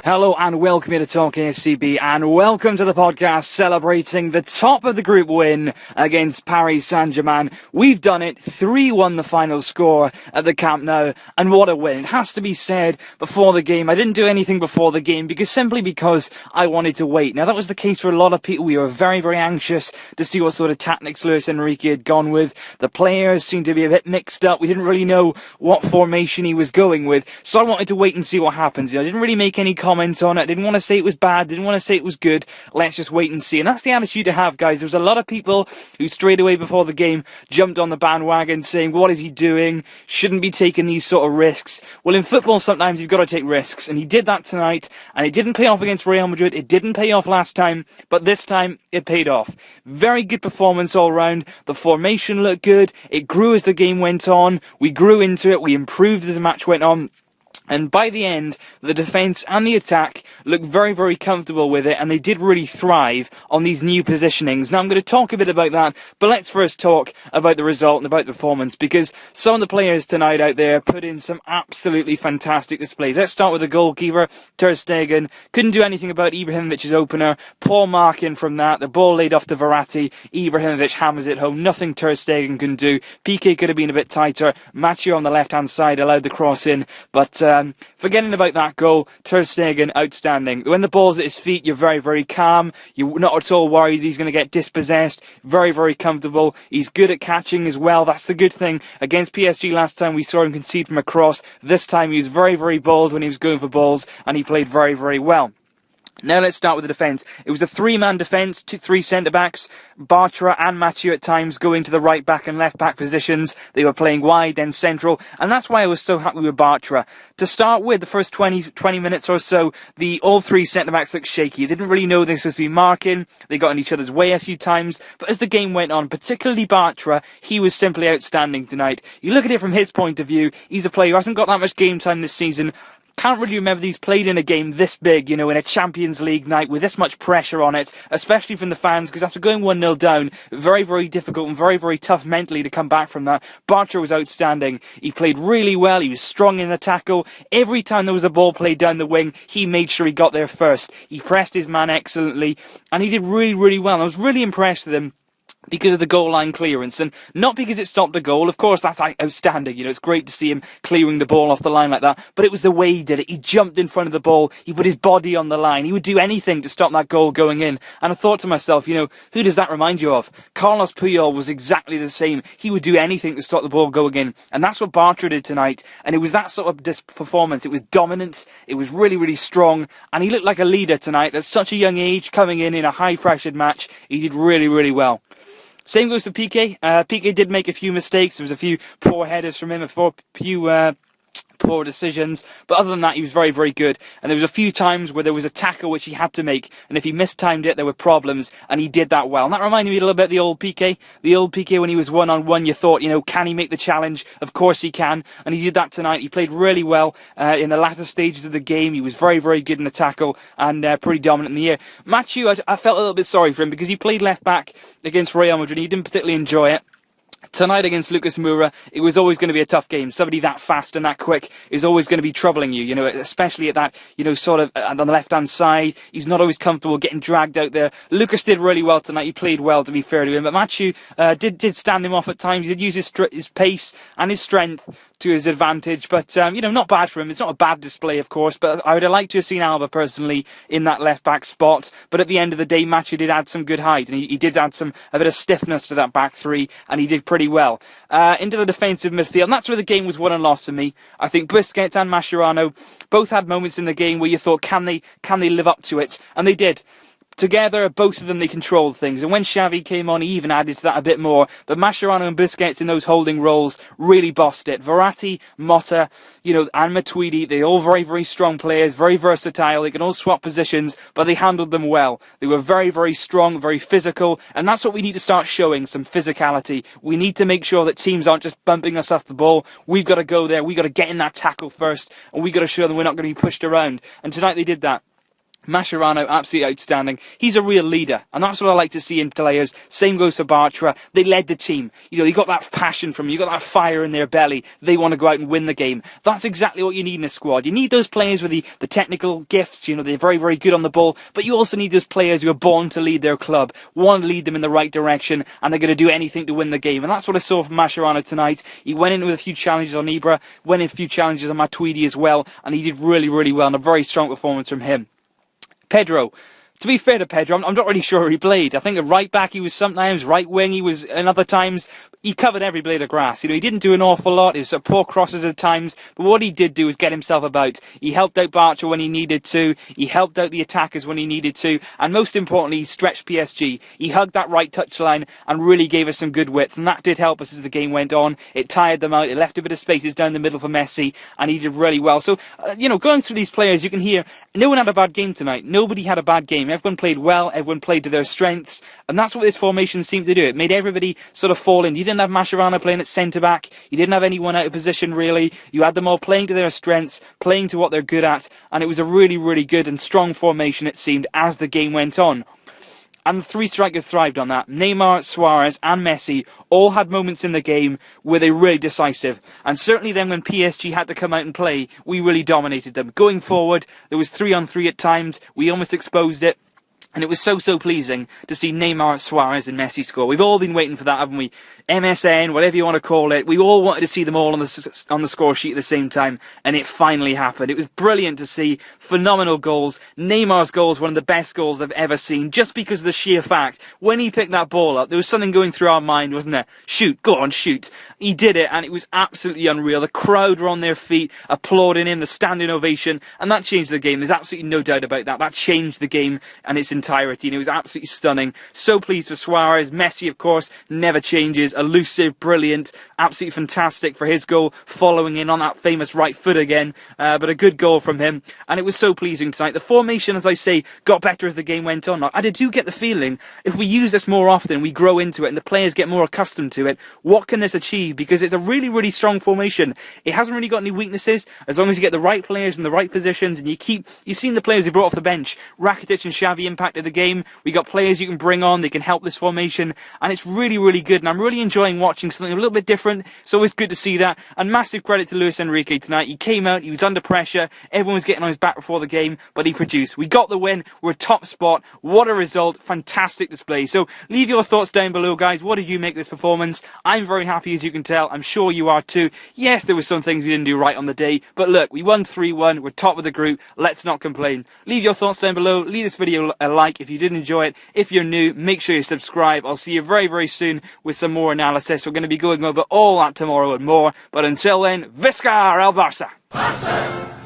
Hello and welcome here to Talk AFCB and welcome to the podcast celebrating the top of the group win against Paris Saint-Germain. We've done it, 3-1 the final score at the Camp Nou, and what a win. It has to be said before the game. I didn't do anything before the game simply because I wanted to wait. Now that was the case for a lot of people. We were very, very anxious to see what sort of tactics Luis Enrique had gone with. The players seemed to be a bit mixed up. We didn't really know what formation he was going with, so I wanted to wait and see what happens. I didn't really make any comments on it. I didn't want to say it was bad, didn't want to say it was good. Let's just wait and see. And that's the attitude to have, guys. There was a lot of people who straight away before the game jumped on the bandwagon saying, what is he doing? Shouldn't be taking these sort of risks. Well, in football sometimes you've got to take risks, and he did that tonight, and it didn't pay off against Real Madrid. It didn't pay off last time, but this time it paid off. Very good performance all round. The formation looked good. It grew as the game went on. We grew into it. We improved as the match went on. And by the end, the defence and the attack looked very, very comfortable with it, and they did really thrive on these new positionings. Now, I'm going to talk a bit about that, but let's first talk about the result and about the performance, because some of the players tonight out there put in some absolutely fantastic displays. Let's start with the goalkeeper, Ter Stegen. Couldn't do anything about Ibrahimovic's opener. Poor marking from that. The ball laid off to Verratti. Ibrahimovic hammers it home. Nothing Ter Stegen can do. PK could have been a bit tighter. Mathieu on the left-hand side allowed the cross in, but forgetting about that goal, Ter Stegen, outstanding. When the ball's at his feet, you're very, very calm. You're not at all worried he's going to get dispossessed. Very, very comfortable. He's good at catching as well. That's the good thing. Against PSG last time, we saw him concede from a cross. This time, he was very, very bold when he was going for balls, and he played very, very well. Now let's start with the defence. It was a three-man defence, three centre-backs, Bartra and Mathieu at times going to the right-back and left-back positions. They were playing wide, then central, and that's why I was so happy with Bartra. To start with, the first 20 minutes or so, all three centre-backs looked shaky. They didn't really know they were supposed to be marking. They got in each other's way a few times, but as the game went on, particularly Bartra, he was simply outstanding tonight. You look at it from his point of view, he's a player who hasn't got that much game time this season. Can't really remember he's played in a game this big, in a Champions League night with this much pressure on it, especially from the fans, because after going 1-0 down, very, very difficult and very, very tough mentally to come back from that. Bartra was outstanding. He played really well. He was strong in the tackle. Every time there was a ball played down the wing, he made sure he got there first. He pressed his man excellently, and he did really, really well. I was really impressed with him because of the goal line clearance, and not because it stopped a goal. Of course, that's outstanding. It's great to see him clearing the ball off the line like that, but it was the way he did it. He jumped in front of the ball. He put his body on the line. He would do anything to stop that goal going in. And I thought to myself, who does that remind you of? Carlos Puyol was exactly the same. He would do anything to stop the ball going in, and that's what Bartra did tonight. And it was that sort of performance. It was dominant. It was really, really strong, and he looked like a leader tonight at such a young age, coming in a high-pressured match. He did really, really well. Same goes for PK. PK did make a few mistakes. There was a few poor headers from him, a few poor decisions, but other than that, he was very, very good. And there was a few times where there was a tackle which he had to make, and if he mistimed it, there were problems, and he did that well. And that reminded me a little bit of the old PK. The old PK, when he was one-on-one, you thought, can he make the challenge? Of course he can, and he did that tonight. He played really well in the latter stages of the game. He was very, very good in the tackle, and pretty dominant in the air. Mathieu, I felt a little bit sorry for him, because he played left-back against Real Madrid. He didn't particularly enjoy it. Tonight against Lucas Moura, it was always going to be a tough game. Somebody that fast and that quick is always going to be troubling you, especially at that, sort of on the left-hand side. He's not always comfortable getting dragged out there. Lucas did really well tonight. He played well, to be fair to him. But Mathieu did stand him off at times. He did use his pace and his strength to his advantage. But, not bad for him. It's not a bad display, of course. But I would have liked to have seen Alba, personally, in that left-back spot. But at the end of the day, Mathieu did add some good height. And he did add a bit of stiffness to that back three. And he did pretty well. Into the defensive midfield, and that's where the game was won and lost to me. I think Busquets and Mascherano both had moments in the game where you thought, can they live up to it? And they did. Together, both of them, they controlled things. And when Xavi came on, he even added to that a bit more. But Mascherano and Busquets in those holding roles really bossed it. Verratti, Motta, and Matuidi, they're all very, very strong players, very versatile. They can all swap positions, but they handled them well. They were very, very strong, very physical. And that's what we need to start showing, some physicality. We need to make sure that teams aren't just bumping us off the ball. We've got to go there. We've got to get in that tackle first. And we've got to show them we're not going to be pushed around. And tonight they did that. Mascherano, absolutely outstanding. He's a real leader, and that's what I like to see in players. Same goes for Bartra. They led the team. You know, you got that passion from them. You got that fire in their belly. They want to go out and win the game. That's exactly what you need in a squad. You need those players with the technical gifts. You know, they're very, very good on the ball, but you also need those players who are born to lead their club, want to lead them in the right direction, and they're going to do anything to win the game. And that's what I saw from Mascherano tonight. He went in with a few challenges on Ibra, went in a few challenges on Matuidi as well, and he did really, really well, and a very strong performance from him. Pedro. To be fair to Pedro, I'm not really sure where he played. I think at right back he was sometimes, right wing he was, and other times he covered every blade of grass. You know, he didn't do an awful lot. It was poor crosses at times, but what he did do was get himself about. He helped out Bartra when he needed to. He helped out the attackers when he needed to, and most importantly, he stretched PSG. He hugged that right touchline and really gave us some good width, and that did help us as the game went on. It tired them out. It left a bit of spaces down the middle for Messi, and he did really well. So, you know, going through these players, you can hear no one had a bad game tonight. Nobody had a bad game. Everyone played well, everyone played to their strengths, and that's what this formation seemed to do. It made everybody sort of fall in. You didn't have Mascherano playing at centre-back, you didn't have anyone out of position really, you had them all playing to their strengths, playing to what they're good at, and it was a really, really good and strong formation, it seemed, as the game went on. And the three strikers thrived on that. Neymar, Suarez and Messi all had moments in the game where they were really decisive. And certainly then when PSG had to come out and play, we really dominated them. Going forward, there was 3-on-3 at times, we almost exposed it. And it was so pleasing to see Neymar, Suarez and Messi score. We've all been waiting for that, haven't we? MSN, whatever you want to call it. We all wanted to see them all on the score sheet at the same time, and it finally happened. It was brilliant to see. Phenomenal goals. Neymar's goal is one of the best goals I've ever seen, just because of the sheer fact, when he picked that ball up, there was something going through our mind, wasn't there? Shoot, go on, shoot. He did it, and it was absolutely unreal. The crowd were on their feet, applauding him, the standing ovation, and that changed the game. There's absolutely no doubt about that. That changed the game and its entirety, and it was absolutely stunning. So pleased for Suarez. Messi, of course, never changes. Elusive, brilliant, absolutely fantastic for his goal, following in on that famous right foot again, but a good goal from him, and it was so pleasing tonight. The formation, as I say, got better as the game went on. I do get the feeling, if we use this more often, we grow into it, and the players get more accustomed to it, what can this achieve? Because it's a really, really strong formation. It hasn't really got any weaknesses, as long as you get the right players in the right positions, and you've seen the players who brought off the bench. Rakitic and Xavi impacted the game. We got players you can bring on, they can help this formation, and it's really, really good, and I'm really enjoying watching something a little bit different. It's always good to see that, and massive credit to Luis Enrique tonight. He came out, he was under pressure, everyone was getting on his back before the game, but he produced. We got the win, we're top spot. What a result, fantastic display. So leave your thoughts down below, guys. What did you make of this performance? I'm very happy, as you can tell. I'm sure you are too. Yes, there were some things we didn't do right on the day, but look, we won 3-1, we're top of the group, let's not complain. Leave your thoughts down below, leave this video a like if you did enjoy it. If you're new, make sure you subscribe. I'll see you very, very soon with some more analysis. We're going to be going over all that tomorrow and more. But until then, Visca el Barça! Barça!